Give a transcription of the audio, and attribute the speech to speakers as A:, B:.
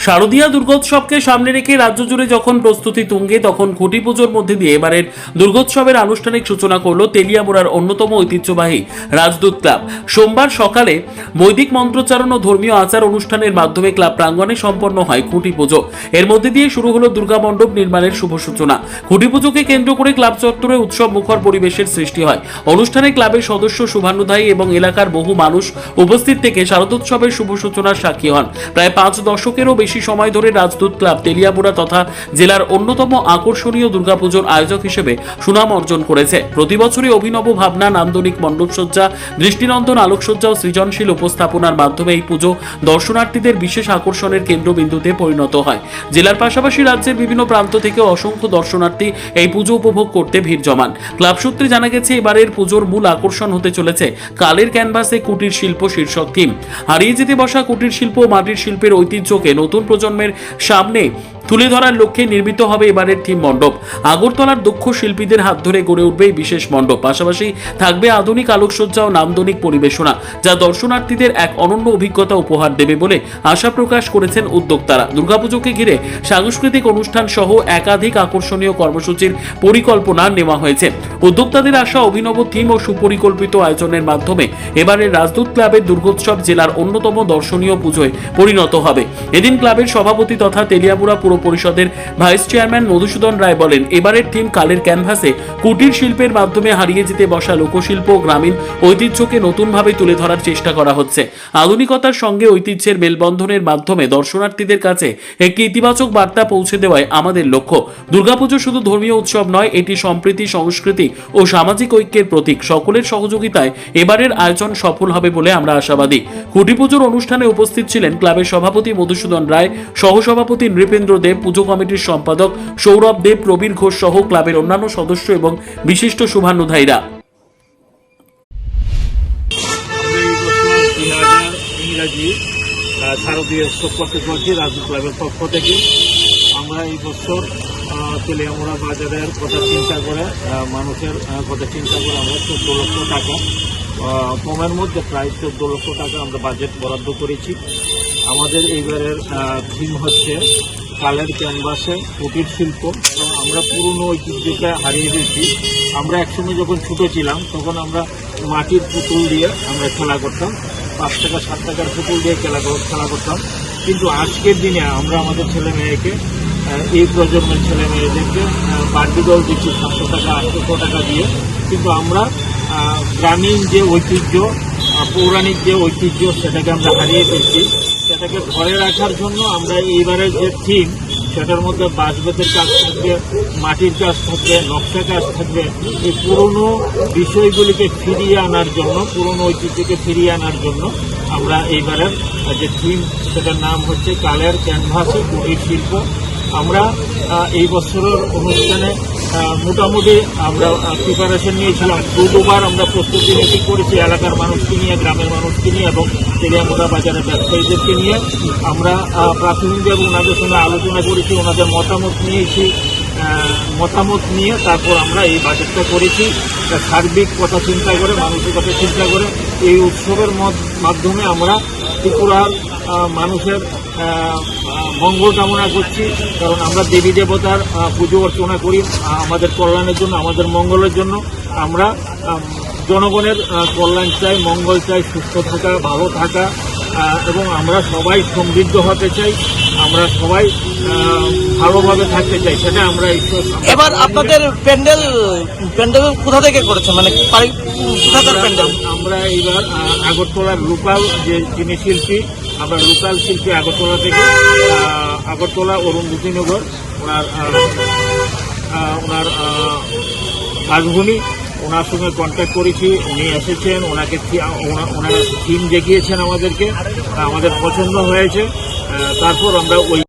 A: শারদীয়া দুর্গোৎসবকে সামনে রেখে রাজ্য জুড়ে যখন প্রস্তুতি তুঙ্গে, তখন খুঁটি পুজোর মধ্যে দিয়ে এবারের দুর্গোৎসবের আনুষ্ঠানিক সূচনা করল তেলিয়ামুড়ার অন্যতম ঐতিহ্যবাহী রাজদূত ক্লাব। সোমবার সকালে বৈদিক মন্ত্রোচ্চারণ ও ধর্মীয় আচার অনুষ্ঠানের মাধ্যমে ক্লাব প্রাঙ্গণে সম্পন্ন হয় খুঁটি পুজো। এর মধ্যে দিয়ে শুরু হলো দুর্গা মণ্ডপ নির্মাণের শুভ সূচনা। খুঁটি পুজোকে কেন্দ্র করে ক্লাব চত্বরে উৎসব মুখর পরিবেশের সৃষ্টি হয়। অনুষ্ঠানে ক্লাবের সদস্য শুভানুধায়ী এবং এলাকার বহু মানুষ উপস্থিত থেকে শারদোৎসবের শুভ সূচনার সাক্ষী হন। প্রায় 5 দশকেরও বেশি সময় ধরে রাজদূত ক্লাব তেলিয়ামুড়া তথা জেলার অন্যতম আকর্ষণীয় দুর্গাপুজোর আয়োজক হিসেবে সুনাম অর্জন করেছে। প্রতি বছরই অভিনব ভাবনা, নান্দনিক মণ্ডপসজ্জা, দৃষ্টিনন্দন আলোকসজ্জা ও সৃজনশীল উপস্থাপনার মাধ্যমে এই পুজো দর্শনার্থীদের বিশেষ আকর্ষণের কেন্দ্রবিন্দুতে পরিণত হয়। জেলার পাশাপাশি রাজ্যের বিভিন্ন প্রান্ত থেকে অসংখ্য দর্শনার্থী এই পুজো উপভোগ করতে ভিড় জমান। ক্লাব সূত্রে জানা গেছে, এবারের পুজোর মূল আকর্ষণ হতে চলেছে কালের ক্যানভাসে কুটির শিল্প শীর্ষক থিম। হারিয়ে যেতে বসা কুটির শিল্প ও মাটির শিল্পের ঐতিহ্যকে নতুন প্রজন্মের সামনে তুলে ধরার লক্ষ্যে নির্মিত হবে এবারের থিম মণ্ডপ। আগরতলার দক্ষ শিল্পীদের হাত ধরে গড়ে উঠবে এই বিশেষ মণ্ডপ। পাশাপাশি থাকবে আধুনিক আলোকসজ্জা ও নান্দনিক পরিবেশনা, যা দর্শনার্থীদের এক অনন্য অভিজ্ঞতা উপহার দেবে বলে আশা প্রকাশ করেছেন উদ্যোক্তারা। দুর্গাপুজোকে ঘিরে সাংস্কৃতিক অনুষ্ঠান সহ একাধিক আকর্ষণীয় কর্মসূচির পরিকল্পনা নেওয়া হয়েছে। উদ্যোক্তাদের আশা, অভিনব থিম ও সুপরিকল্পিত আয়োজনের মাধ্যমে এবারের রাজদূত ক্লাবের দুর্গোৎসব জেলার অন্যতম দর্শনীয় পুজোয় পরিণত হবে। এদিন ক্লাবের সভাপতি তথা তেলিয়ামুড়া পুর পরিষদের ভাইস চেয়ারম্যান মধুসূদন রায় বলেন, এবারের থিম কালের ক্যানভাসে কুটির শিল্পের মাধ্যমে হারিয়ে যেতে বসা লোকশিল্প ও গ্রামীণ ঐতিহ্যকে নতুনভাবে তুলে ধরার চেষ্টা করা হচ্ছে। আধুনিকতার সঙ্গে ঐতিহ্যের মেলবন্ধনের মাধ্যমে দর্শনার্থীদের কাছে একটি ইতিবাচক বার্তা পৌঁছে দেওয়াই আমাদের লক্ষ্য। দুর্গাপুজো শুধু ধর্মীয় উৎসব নয়, এটি সম্প্রীতি, সংস্কৃতি ও সামাজিক ঐক্যের প্রতীক। সকলের সহযোগিতায় এবারের আয়োজন সফল হবে বলে আমরা আশাবাদী। খুঁটি পুজোর অনুষ্ঠানে উপস্থিত ছিলেন ক্লাবের সভাপতি মধুসূদন রায়, সহসভাপতি নৃপেন্দ্র দেব, পুজো কমিটির সম্পাদক সৌরভ দেব, প্রবীর ঘোষ সহ ক্লাবের অন্যান্য সদস্য এবং বিশিষ্ট শুভানুধায়ীরা।
B: ইংরাজি শারদীয় উৎসব করতে চলছি রাজদূত ক্লাবের পক্ষ থেকে। আমরা এই বছর তেলিয়ামুড়া বাজারের কথা চিন্তা করে, মানুষের কথা চিন্তা করে আমরা 14 লক্ষ টাকা, কমের মধ্যে প্রায় 14 লক্ষ টাকা আমরা বাজেট বরাদ্দ করেছি। আমাদের এইবারের থিম হচ্ছে কালের ক্যানভাসে কুটির শিল্প। আমরা পুরনো ঐতিহ্যকে হারিয়ে দিয়েছি। আমরা একসময় যখন ছোটো ছিলাম তখন আমরা মাটির পুতুল দিয়ে আমরা খেলা করতাম, 5 টাকা 7 টাকার পুতুল দিয়ে খেলা করতাম। কিন্তু আজকের দিনে আমরা আমাদের ছেলে মেয়েকে, এই প্রজন্মের ছেলে মেয়েদেরকে বাড়তি দল দিচ্ছি 700 টাকা 800 টাকা দিয়ে। কিন্তু আমরা গ্রামীণ যে ঐতিহ্য, পৌরাণিক যে ঐতিহ্য, সেটাকে আমরা হারিয়ে ফেলছি। সেটাকে ধরে রাখার জন্য আমরা এইবারের যে থিম, সেটার মধ্যে বাঁশবেতের কাজ থাকবে, মাটির কাজ থাকবে, নকশা কাজ থাকবে। এই পুরনো বিষয়গুলিকে ফিরিয়ে আনার জন্য, পুরনো ঐতিহ্যকে ফিরিয়ে আনার জন্য আমরা এইবারের যে থিম, সেটার নাম হচ্ছে কালের ক্যানভাসে কুটির শিল্প। আমরা এই বছরের অনুষ্ঠানে মোটামুটি আমরা প্রিপারেশন নিয়েছিলাম। দুবার আমরা প্রস্তুতি নীতি করেছি, এলাকার মানুষকে নিয়ে, গ্রামের মানুষকে নিয়ে এবং তেলিয়ামুড়া বাজারের ব্যবসায়ীদেরকে নিয়ে। আমরা প্রাথমিকভাবে ওনাদের সঙ্গে আলোচনা করেছি, ওনাদের মতামত নিয়ে তারপর আমরা এই বাজেটটা করেছি। সার্বিক কথা চিন্তা করে, মানুষের কথা চিন্তা করে এই উৎসবের মাধ্যমে আমরা ত্রিপুরার মানুষের মঙ্গল কামনা করছি। কারণ আমরা দেবী দেবতার পুজো অর্চনা করি আমাদের কল্যাণের জন্য, আমাদের মঙ্গলের জন্য। আমরা জনগণের কল্যাণ চাই, মঙ্গল চাই, সুস্থ থাকা, ভালো থাকা, এবং আমরা সবাই সমৃদ্ধ হতে চাই, আমরা সবাই ভালোভাবে থাকতে চাই। সেটা আমরা ঈশ্বর।
C: এবার আপনাদের প্যান্ডেল কোথা থেকে করেছে, মানে কোথাকার প্যান্ডেল?
B: আমরা এইবার আগরতলার লোকাল যিনি শিল্পী, আমরা লোকাল শিল্পী আগরতলা থেকে, আগরতলা অরুন্ধতিনগর, ওনার বাসভূমি, ওনার সঙ্গে কন্ট্যাক্ট করেছি। উনি এসেছেন, ওনারা থিম দেখিয়েছেন আমাদেরকে, আমাদের পছন্দ হয়েছে। তারপর আমরা ওই